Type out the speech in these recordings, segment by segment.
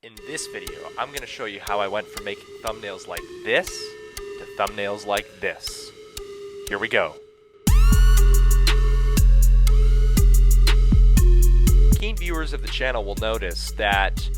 In this video, I'm going to show you how I went from making thumbnails like this to thumbnails like this. Here we go. Keen viewers of the channel will notice that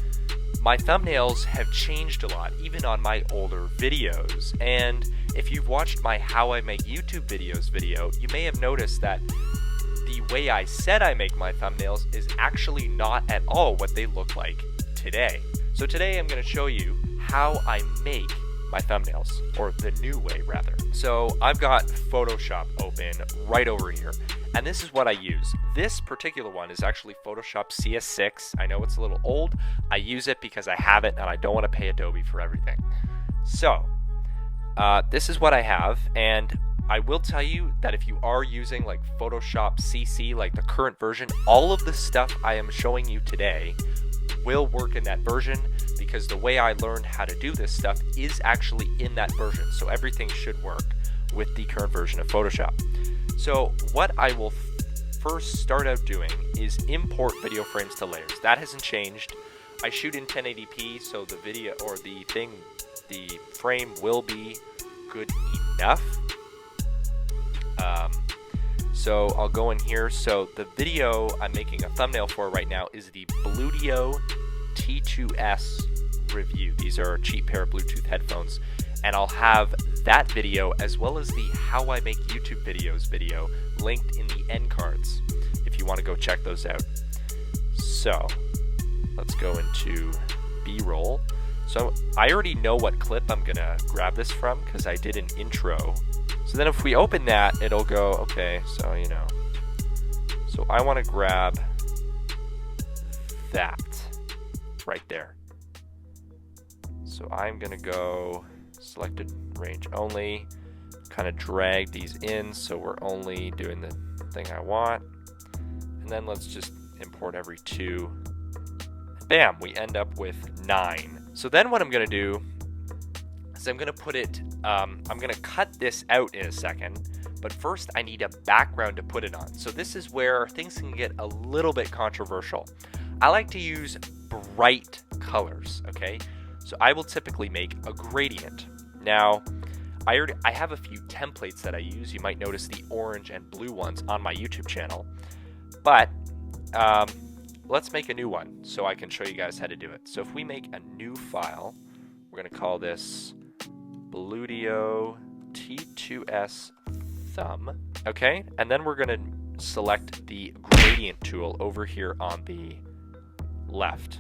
my thumbnails have changed a lot, even on my older videos. And if you've watched my How I Make YouTube Videos video, you may have noticed that the way I said I make my thumbnails is actually not at all what they look like today. So today I'm going to show you how I make my thumbnails, or the new way rather. So I've got Photoshop open right over here, and this is what I use. This particular one is actually Photoshop CS6. I know it's a little old. I use it because I have it and I don't want to pay Adobe for everything. So this is what I have, and I will tell you that if you are using like Photoshop CC, like the current version, all of the stuff I am showing you today will work in that version, because the way I learned how to do this stuff is actually in that version. So everything should work with the current version of Photoshop. So what I will first start out doing is import video frames to layers. That hasn't changed. I shoot in 1080p, so the video or the frame will be good enough. So I'll go in here. So the video I'm making a thumbnail for right now is the Bluetooth T2S review. These are a cheap pair of Bluetooth headphones, and I'll have that video as well as the How I Make YouTube Videos video linked in the end cards if you want to go check those out. So let's go into B-roll. So I already know what clip I'm gonna grab this from because I did an intro. So then if we open that, it'll go, okay, so you know. So I want to grab that right there. So I'm going to go selected range only, kind of drag these in so we're only doing the thing I want. And then let's just import every two. Bam, we end up with 9. So then what I'm going to do is I'm going to put it, I'm going to cut this out in a second, but first I need a background to put it on. So this is where things can get a little bit controversial. I like to use bright colors, okay? So I will typically make a gradient. Now, I have a few templates that I use. You might notice the orange and blue ones on my YouTube channel, but let's make a new one so I can show you guys how to do it. So if we make a new file, we're going to call this Bluetooth T2S thumb, okay? And then we're going to select the gradient tool over here on the left.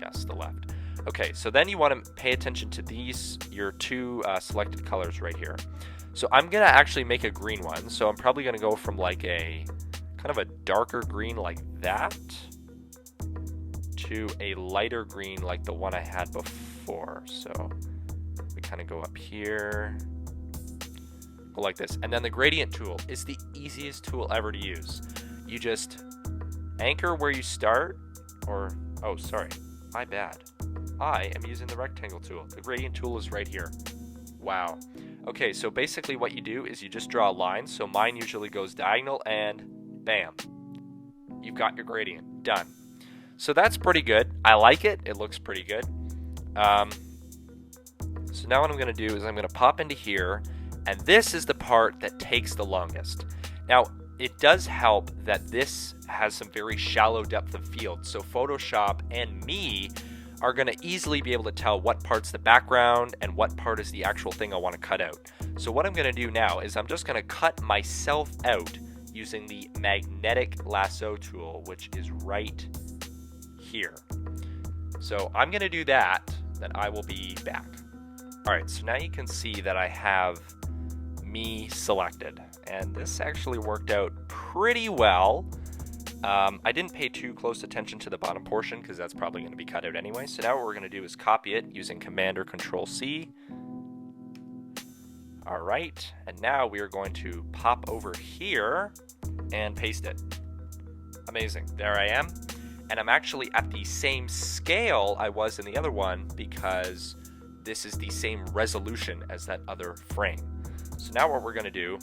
Yes, the left. Okay, so then you want to pay attention to these, your two selected colors right here. So I'm going to actually make a green one. So I'm probably going to go from like a kind of a darker green like that to a lighter green like the one I had before. So we kind of go up here, go like this. And then the gradient tool is the easiest tool ever to use. You just anchor where you start, or, oh, sorry, my bad. I am using the rectangle tool. The gradient tool is right here. Wow. Okay, so basically what you do is you just draw a line. So mine usually goes diagonal, and bam, you've got your gradient done. So that's pretty good. I like it. It looks pretty good. So now what I'm going to do is I'm going to pop into here, and this is the part that takes the longest. Now, it does help that this has some very shallow depth of field, so Photoshop and me are going to easily be able to tell what part's the background and what part is the actual thing I want to cut out. So what I'm going to do now is I'm just going to cut myself out using the magnetic lasso tool, which is right here. So I'm going to do that, then I will be back. Alright, so now you can see that I have me selected, and this actually worked out pretty well. I didn't pay too close attention to the bottom portion because that's probably going to be cut out anyway. So now what we're going to do is copy it using Command or Control C. Alright, and now we are going to pop over here and paste it. Amazing, there I am. And I'm actually at the same scale I was in the other one because this is the same resolution as that other frame. So now what we're going to do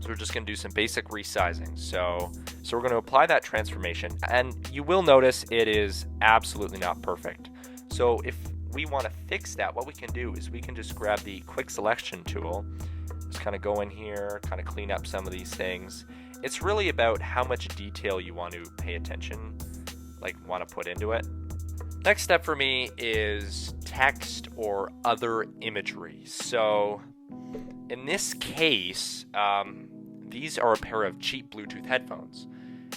So we're just going to do some basic resizing. So we're going to apply that transformation, and you will notice it is absolutely not perfect. So if we want to fix that, what we can do is we can just grab the quick selection tool, just kind of go in here, kind of clean up some of these things. It's really about how much detail you want to pay attention, like want to put into it. Next step for me is text or other imagery. So in this case, these are a pair of cheap Bluetooth headphones.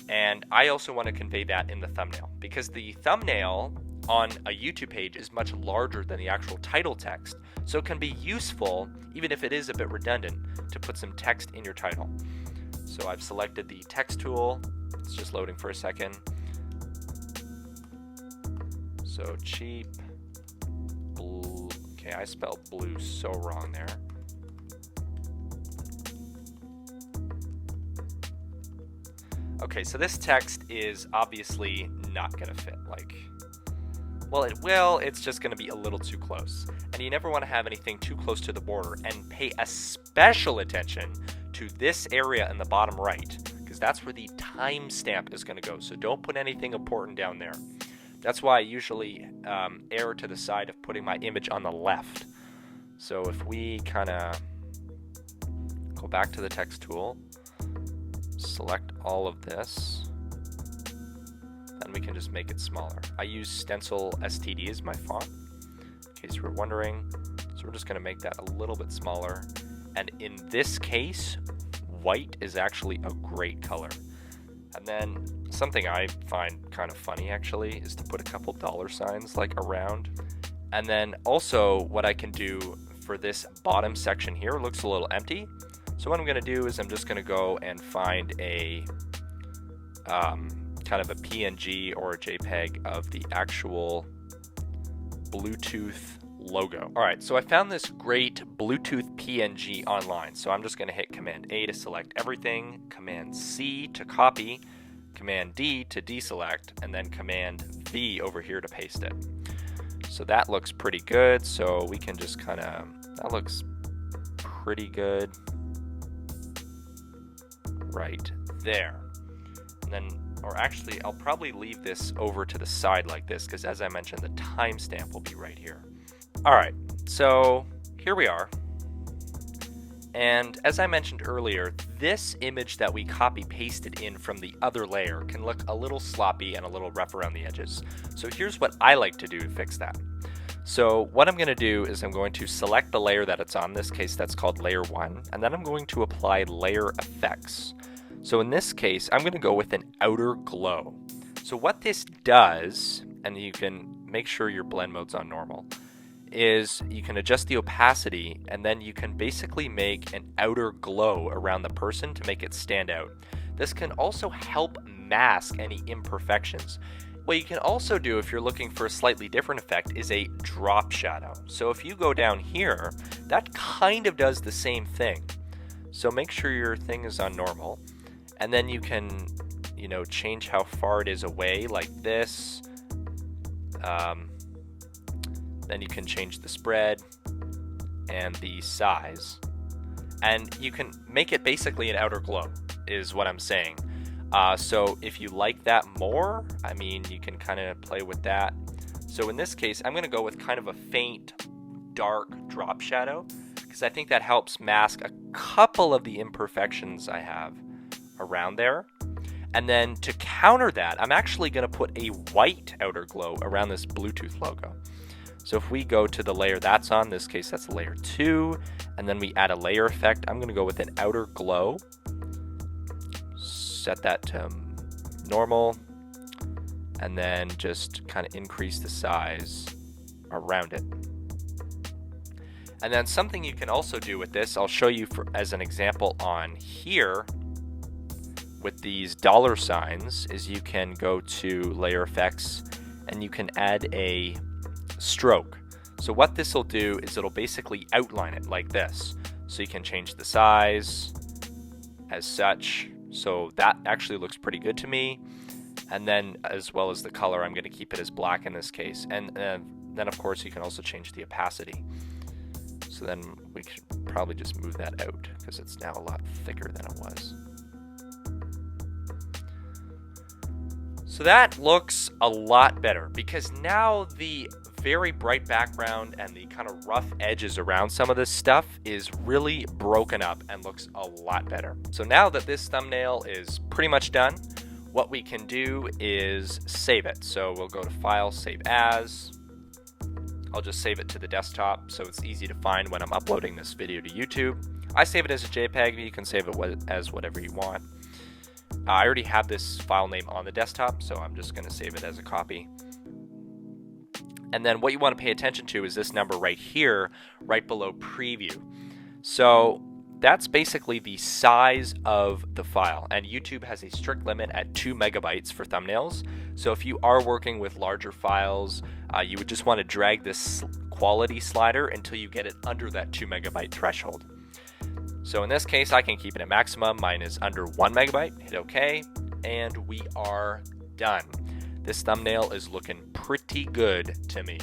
And I also want to convey that in the thumbnail, because the thumbnail on a YouTube page is much larger than the actual title text. So it can be useful, even if it is a bit redundant, to put some text in your title. So I've selected the text tool. It's just loading for a second. So cheap blue. Okay, I spelled blue so wrong there. Okay, so this text is obviously not going to fit. Well, it will, it's just going to be a little too close. And you never want to have anything too close to the border, and pay a special attention to this area in the bottom right, because that's where the timestamp is going to go. So don't put anything important down there. That's why I usually err to the side of putting my image on the left. So if we kind of go back to the text tool, select all of this, then we can just make it smaller. I use Stencil STD as my font, in case you were wondering. So we're just going to make that a little bit smaller. And in this case, white is actually a great color. And then something I find kind of funny actually is to put a couple $signs like around. And then also what I can do for this bottom section here, it looks a little empty. So what I'm going to do is I'm just going to go and find a kind of a PNG or a JPEG of the actual Bluetooth logo. All right, so I found this great Bluetooth PNG online. So I'm just going to hit Command A to select everything, Command C to copy, Command D to deselect, and then Command V over here to paste it. So that looks pretty good. So we can just kind of, that looks pretty good right there. And then, or actually, I'll probably leave this over to the side like this, because as I mentioned, the timestamp will be right here. All right, so here we are. And as I mentioned earlier, this image that we copy pasted in from the other layer can look a little sloppy and a little rough around the edges. So here's what I like to do to fix that. So what I'm going to do is I'm going to select the layer that it's on. In this case, that's called layer 1. And then I'm going to apply layer effects. So in this case, I'm going to go with an outer glow. So what this does, and you can make sure your blend mode's on normal, is you can adjust the opacity, and then you can basically make an outer glow around the person to make it stand out. This can also help mask any imperfections. What you can also do if you're looking for a slightly different effect is a drop shadow. So if you go down here, that kind of does the same thing. So make sure your thing is on normal, and then you can, change how far it is away like this. Then you can change the spread and the size, and you can make it basically an outer glow is what I'm saying. So if you like that more, you can kind of play with that. So in this case, I'm going to go with kind of a faint, dark drop shadow, because I think that helps mask a couple of the imperfections I have around there. And then to counter that, I'm actually going to put a white outer glow around this Bluetooth logo. So if we go to the layer that's on, in this case that's layer 2, and then we add a layer effect, I'm going to go with an outer glow. Set that to normal, and then just kind of increase the size around it. And then something you can also do with this, I'll show you as an example on here with these $signs, is you can go to layer effects and you can add a stroke. So what this will do is it'll basically outline it like this. So you can change the size as such. So that actually looks pretty good to me. And then as well as the color, I'm going to keep it as black in this case. And then of course you can also change the opacity. So So then we should probably just move that out because it's now a lot thicker than it was. So that looks a lot better because now the very bright background and the kind of rough edges around some of this stuff is really broken up and looks a lot better. So now that this thumbnail is pretty much done, what we can do is save it. So we'll go to File, Save As. I'll just save it to the desktop so it's easy to find when I'm uploading this video to YouTube. I save it as a JPEG, but you can save it as whatever you want. I already have this file name on the desktop, so I'm just going to save it as a copy. And then what you want to pay attention to is this number right here, right below preview. So that's basically the size of the file, and YouTube has a strict limit at 2 megabytes for thumbnails. So if you are working with larger files, you would just want to drag this quality slider until you get it under that 2 megabyte threshold. So in this case, I can keep it at maximum. Mine is under 1 megabyte. Hit OK, and we are done. This thumbnail is looking pretty good to me.